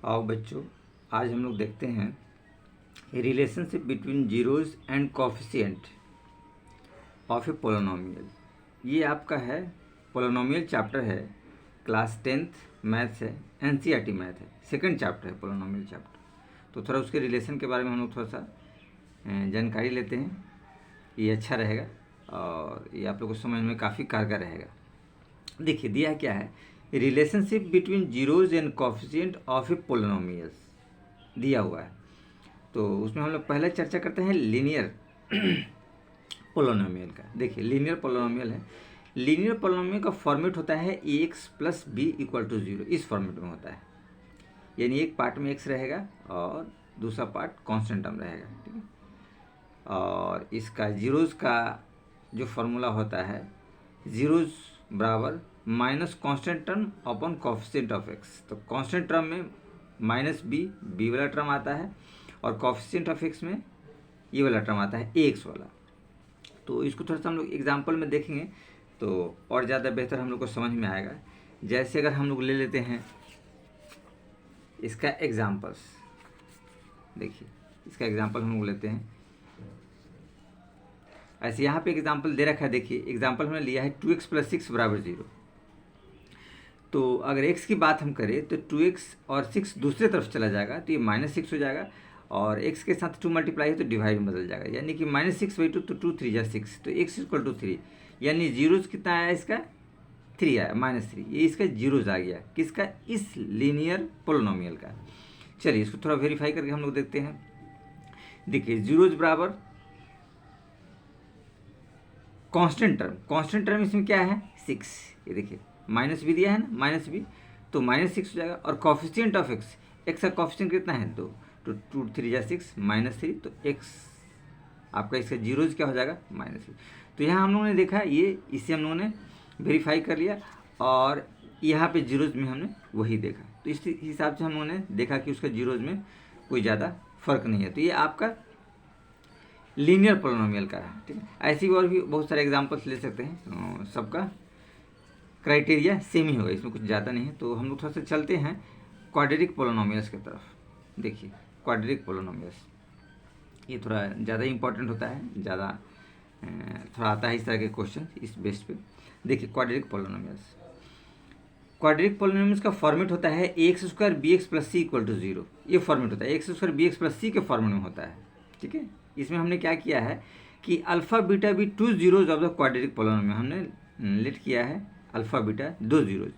आओ बच्चों, आज हम लोग देखते हैं relationship between zeros and coefficient of A polynomial. ये आपका है पोलिनोमियल चैप्टर है, क्लास 10th मैथ्स है, एनसीईआरटी मैथ है, सेकंड चैप्टर है पोलिनोमियल चैप्टर। तो थोड़ा उसके रिलेशन के बारे में हम लोग थोड़ा सा जानकारी लेते हैं। ये अच्छा रहेगा और ये आप लोग को समझ में काफ़ी कारगर रहेगा। देखिए दिया क्या है, relationship between zeros and coefficient of A polynomials दिया हुआ है। तो उसमें हम लोग पहले चर्चा करते हैं लीनियर पोलिनोमियल का। देखिए लीनियर पोलिनोमियल है, लीनियर पोलिनोमियल का फॉर्मेट होता है x plus b equal to zero. इस फॉर्मेट में होता है, यानी एक पार्ट में एक्स रहेगा और दूसरा पार्ट कांस्टेंट टर्म रहेगा, ठीक है। और इसका जीरोज का जो फॉर्मूला होता है, जीरोज बराबर minus constant term upon coefficient of x. तो कांस्टेंट टर्म में माइनस बी वाला टर्म आता है, और कोफिशिएंट ऑफ एक्स में ये वाला टर्म आता है एक्स वाला। तो इसको थोड़ा सा हम लोग एग्जाम्पल में देखेंगे तो और ज़्यादा बेहतर हम लोग को समझ में आएगा। जैसे अगर हम लोग ले लेते हैं इसका एग्जाम्पल्स, देखिए इसका एग्जाम्पल हम लोग लेते हैं। ऐसे यहाँ पे एग्जाम्पल दे रखा है, देखिए एग्जाम्पल हमने लिया है 2x प्लस 6 बराबर 0। तो अगर x की बात हम करें तो 2x और 6 दूसरे तरफ चला जाएगा तो ये -6 हो जाएगा, और x के साथ 2 मल्टीप्लाई है तो डिवाइड में बदल जाएगा, यानी कि -6/2 तो 2 3 जा 6, तो x = 3, यानी जीरोज कितना आया इसका 3 आया, -3। ये इसका जीरोज आ गया किसका, इस लीनियर पोलिनोमियल का। चलिए इसको थोड़ा वेरीफाई करके हम लोग देखते हैं। देखिए जीरोज बराबर कांस्टेंट टर्म इसमें क्या है 6, ये देखिए माइनस भी दिया है ना, माइनस भी, तो -6 हो जाएगा। और कोफिशिएंट ऑफ एक्स का कोफिशिएंट कितना है 2, तो 2 3 जा 6 -3, तो एक्स आपका इसका जीरोज क्या हो जाएगा -3। तो यहाँ हम लोगों ने देखा ये, इसे हम लोगों ने वेरीफाई कर लिया, और यहाँ पे जीरोज में हमने वही देखा। तो इस हिसाब से हम लोगों ने देखा कि उसका जीरोज में कोई ज़्यादा फर्क नहीं है। तो ये आपका लीनियर पोलिनोमियल का है, ठीक है। ऐसी और भी बहुत सारे एग्जांपल्स ले सकते हैं, सबका क्राइटेरिया सेम ही होगा, इसमें कुछ ज़्यादा नहीं है। तो हम लोग थोड़ा सा चलते हैं क्वाड्रेटिक पोलिनोमियल्स की तरफ। देखिए क्वाड्रेटिक पोलिनोमियल्स ये थोड़ा ज़्यादा इंपॉर्टेंट होता है, ज़्यादा थोड़ा आता है इस तरह के क्वेश्चन इस बेस पे। देखिए क्वाड्रेटिक पोलिनोमियल्स का फॉर्मेट होता है a² bx + c = 0। ये फॉर्मेट होता है a² bx + c के फॉर्मेट में होता है, ठीक है। इसमें हमने क्या किया है कि अल्फ़ा बीटा भी 2 zeros of the quadratic polynomial हमने लेट किया है, अल्फ़ा बीटा 2 जीरोज।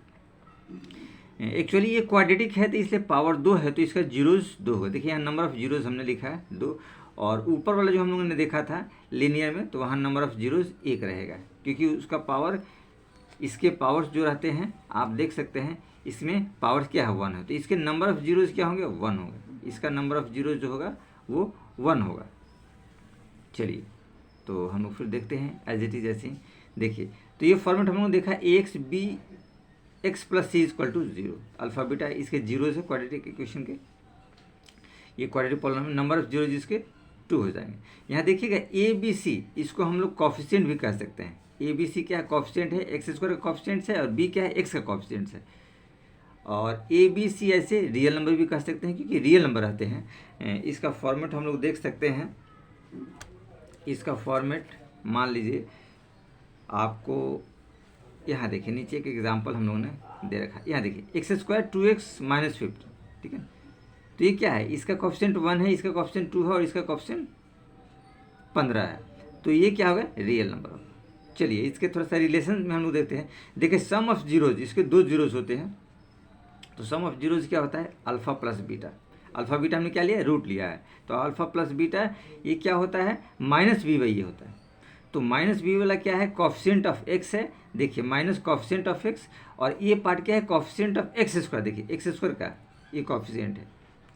एक्चुअली ये क्वाड्रेटिक है तो इसलिए पावर 2 है, तो इसका जीरोज 2 होगा। देखिए यहाँ नंबर ऑफ जीरोज हमने लिखा है 2, और ऊपर वाला जो हम लोगों ने देखा था लीनियर में, तो वहाँ नंबर ऑफ जीरोज 1 रहेगा, क्योंकि उसका पावर, इसके पावर्स जो रहते हैं आप देख सकते हैं, इसमें पावर्स क्या है 1 है, तो इसके नंबर ऑफ जीरोज क्या होंगे 1 होगा, इसका नंबर ऑफ जीरोज जो होगा वो 1 होगा। चलिए तो हम लोग फिर देखते हैं एज इट इज ऐसे ही। देखिए तो ये फॉर्मेट हम लोग देखा x + c = 0, अल्फ़ा बीटा इसके जीरोज है क्वाड्रेटिक इक्वेशन के, ये quadratic polynomial number of zeros इसके 2 हो जाएंगे। यहाँ देखिएगा ABC, इसको हम लोग कोफिशिएंट भी कह सकते हैं। ABC क्या है, कोफिशिएंट है, x² का कोफिशिएंट है, और b क्या है, x का कोफिशिएंट है। और ABC ऐसे रियल नंबर भी कह सकते हैं, क्योंकि रियल नंबर रहते हैं। इसका फॉर्मेट हम लोग देख सकते हैं, इसका फॉर्मेट मान लीजिए आपको, यहाँ देखिए नीचे एक एग्जांपल हम लोगों ने दे रखा है, यहाँ देखिए x² 2x - 50, ठीक है। तो ये क्या है, इसका कोफिशिएंट 1 है, इसका कोफिशिएंट 2 है, और इसका कोफिशिएंट 15 है, तो ये क्या होगा रियल नंबर होगा। चलिए इसके थोड़ा सा रिलेशन में हम लोग देखते हैं। देखिए सम ऑफ जीरोज, इसके 2 जीरोज होते हैं, तो सम ऑफ जीरोज क्या होता है alpha plus beta. Alpha beta हमने क्या लिया, रूट लिया है, तो अल्फ़ा प्लस बीटा ये क्या होता है -b/a होता है। तो -b वाला क्या है, कोफिशिएंट ऑफ x है, देखिए माइनस कोफिशिएंट ऑफ x, और ये पार्ट क्या है कोफिशिएंट ऑफ x², देखिए x² का ये कोफिशिएंट है।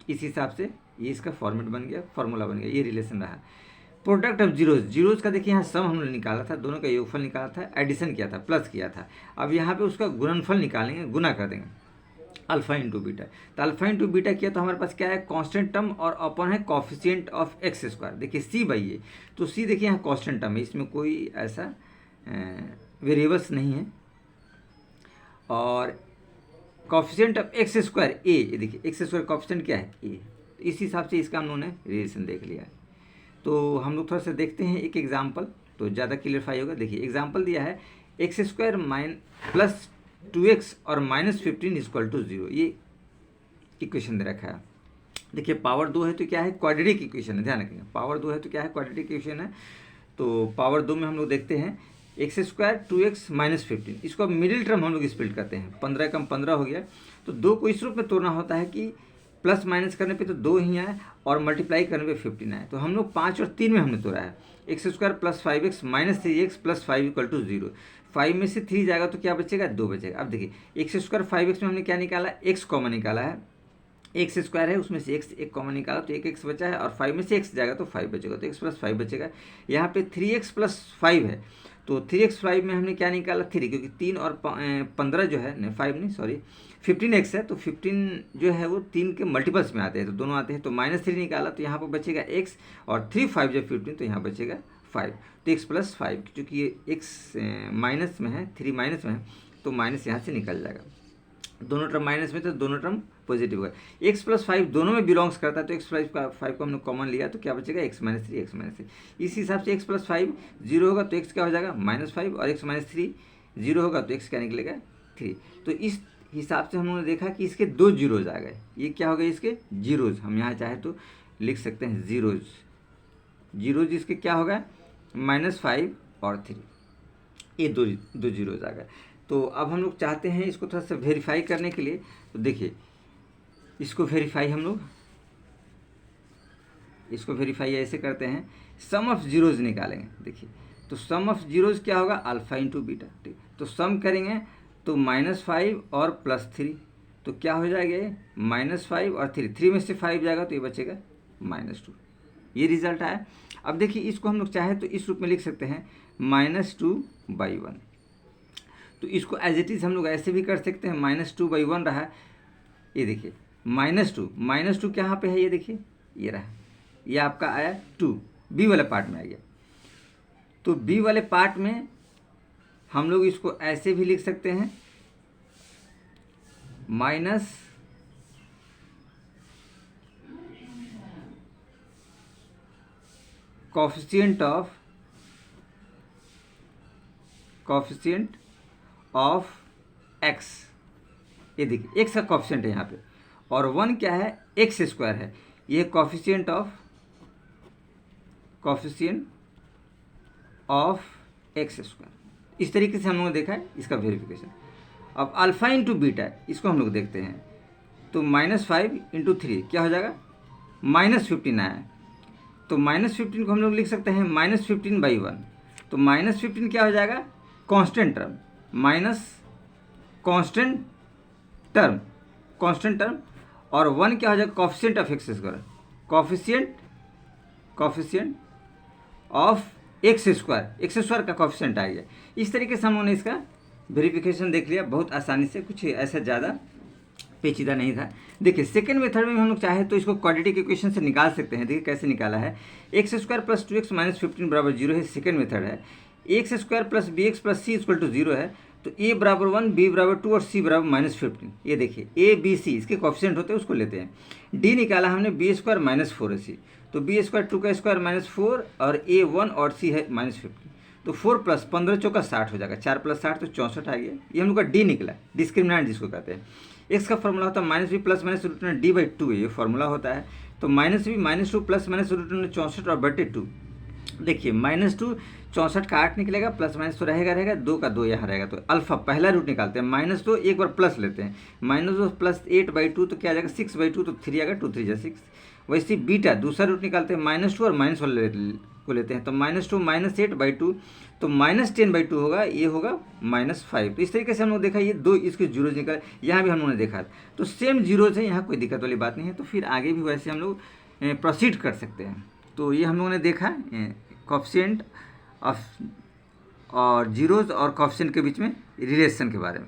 इस हिसाब से ये इसका फॉर्मेट बन गया, फार्मूला बन गया, ये रिलेशन रहा। प्रोडक्ट ऑफ जीरोज का देखिए यहाँ सम हमने निकाला था, दोनों का योगफल निकाला था, एडिशन किया था, प्लस किया था। अब यहाँ पे उसका गुणनफल निकालेंगे, गुना कर देंगे अल्फ़ा × बीटा। तो अल्फ़ा × बीटा किया तो हमारे पास क्या है कांस्टेंट टर्म, और अपन है कोफिशिएंट ऑफ x²। देखिए c/a, तो c देखिए यहाँ कांस्टेंट टर्म है, इसमें कोई ऐसा वेरिएबल्स नहीं है। और कॉफिशिएंट ऑफ एक्स स्क्वायर ए, ये देखिए एक्स स्क्वायर कॉफिशिएंट क्या है ए, इस हिसाब से इसका हम लोगों ने रिलेशन देख लिया है। तो हम लोग थोड़ा सा देखते हैं एक एग्जाम्पल, तो ज़्यादा क्लियरफाई होगा। देखिए एग्जाम्पल दिया है एक्स स्क्वायर प्लस 2x और -15 इक्वल टू 0, ये इक्वेशन दे रखा है। देखिए पावर 2 है तो क्या है, क्वाड्रेटिक इक्वेशन है, ध्यान रखिएगा पावर 2 है तो क्या है, क्वाड्रेटिक इक्वेशन है। तो पावर 2 में हम लोग देखते हैं एक्स स्क्वायर 2x -15, इसको अब मिडिल टर्म हम लोग स्प्लिट करते हैं, 15 कम 15 हो गया। तो 2 को इस रूप में तोड़ना होता है कि प्लस माइनस करने पे तो 2 ही आए और मल्टीप्लाई करने पे 15 आए। तो हम लोग 5 और 3 में हमने तोड़ा है, x square plus 5x minus 3x plus 5 equal to 0। 5 में से 3 जाएगा तो क्या बचेगा, 2 बचेगा। अब देखिए एक्स स्क्वायर 5x में हमने क्या निकाला, x कॉमन निकाला है, एक्स स्क्वायर है उसमें से x एक कॉमन निकाला तो एक x बचा है, और 5 में से x जाएगा तो 5 बचेगा, तो x प्लस 5 बचेगा। यहाँ पे 3x प्लस 5 है, तो 3x 5 में हमने क्या निकाला 3, क्योंकि 3 और 15 जो है, नहीं 5 नहीं सॉरी 15x है, तो 15 जो है वो 3 के मल्टीपल्स में आते हैं, तो दोनों आते हैं, तो -3 निकाला तो यहाँ पर बचेगा x, और 3 5 जब 15 तो यहाँ बचेगा 5, तो x प्लस 5, क्योंकि ये x माइनस में है, 3 माइनस में है, तो माइनस यहाँ से निकल जाएगा। दोनों टर्म माइनस में तो दोनों टर्म पॉजिटिव होगा। x प्लस 5 दोनों में बिलोंग्स करता है, तो x प्लस 5 को हमने कॉमन लिया तो क्या बचेगा x माइनस 3, x माइनस 3। इस हिसाब से x प्लस 5 0 होगा तो x क्या हो जाएगा -5, और x माइनस 3 0 होगा तो x क्या निकलेगा 3। तो इस हिसाब से हम लोगों ने देखा कि इसके 2 जीरोज आ गए, ये क्या हो गए इसके जीरोज, हम यहाँ चाहे तो लिख सकते हैं जीरोज, जीरोज इसके क्या होगा -5 और 3, ये दो जीरोज आ गए। तो अब हम लोग चाहते हैं इसको थोड़ा सा वेरीफाई करने के लिए, तो देखिए इसको वेरीफाई हम लोग इसको वेरीफाई ऐसे करते हैं, सम ऑफ जीरोज निकालेंगे। देखिए तो सम ऑफ जीरोज क्या होगा, अल्फा इंटू बीटा, ठीक। तो सम करेंगे तो -5 और +3, तो क्या हो जाएगा -5 और 3 में से 5 जाएगा तो ये बचेगा -2, ये रिजल्ट आया। अब देखिए इसको हम लोग चाहे तो इस रूप में लिख सकते हैं -2/1, तो इसको एज इट इज़ हम लोग ऐसे भी कर सकते हैं, -2/1 रहा, ये देखिए -2 कहाँ पे है, ये देखिए ये रहा, ये आपका आया 2 बी वाले पार्ट में आ गया। तो बी वाले पार्ट में हम लोग इसको ऐसे भी लिख सकते हैं माइनस कोफिशिएंट ऑफ x, ये देखिए x का कोफिशिएंट है यहाँ पे, और 1 क्या है एक्स स्क्वायर है, ये कोफिशिएंट ऑफ एक्स स्क्वायर। इस तरीके से हम लोगों ने देखा है इसका वेरिफिकेशन। अब अल्फा इंटू बीटा इसको हम लोग देखते हैं, तो -5 इंटू 3 क्या हो जाएगा -15 आया, तो -15 को हम लोग लिख सकते हैं -15/1, तो -15 क्या हो जाएगा constant term, minus constant term, और 1 क्या हो जाएगा coefficient of x square, coefficient of x square का कोफिशिएंट आ गया। इस तरीके से हम लोगों ने इसका वेरिफिकेशन देख लिया बहुत आसानी से, कुछ ऐसा ज़्यादा पेचीदा नहीं था। देखिए सेकेंड मेथड में हम लोग चाहे तो इसको क्वाड्रेटिक इक्वेशन से निकाल सकते हैं। देखिए कैसे निकाला है, x² + 2x - 15 बराबर 0 है, सेकेंड मेथड है। x² + bx + c equal to 0 है, तो a बराबर 1, b बराबर 2 और c बराबर -15। ये देखिए a b c इसके कोफिशिएंट होते हैं, उसको लेते हैं। d निकाला हमने b² - 4ac, तो b² 2 का स्क्वायर -4 और a 1 और c है -15, तो 4 + 15 चौका 60 हो जाएगा, 4 + 60 तो 64 आ गया। ये हम लोग का d निकला, डिस्क्रिमिनेंट जिसको कहते हैं। x का फॉर्मूला होता है -b + -√d/2, ये फॉर्मूला होता है। तो -b -2 + -√64 और बटे 2। देखिए -2 64 का 8 निकलेगा, प्लस माइनस तो रहेगा, 2 का 2 यहाँ रहेगा, तो अल्फा पहला रूट निकालते हैं, -2 एक बार प्लस लेते हैं, -2 + 8/2 तो क्या आ जाएगा 6/2, तो 3 आएगा, 2 3 6। वैसे बीटा दूसरा रूट निकालते हैं, -2 और माइनस वाले को लेते हैं, तो -2 - 8/2 तो -10/2 होगा, ये होगा -5। तो इस तरीके से हम लोग देखा ये दो इसके जीरोज निकले, यहाँ भी हम लोगों ने देखा तो सेम जीरोज है, यहाँ कोई दिक्कत वाली बात नहीं है। तो फिर आगे भी वैसे हम लोग प्रोसीड कर सकते हैं। तो ये हम लोगों ने देखा कोफिशिएंट ऑफ और जीरोज और कोफिशिएंट के बीच में रिलेशन के बारे में।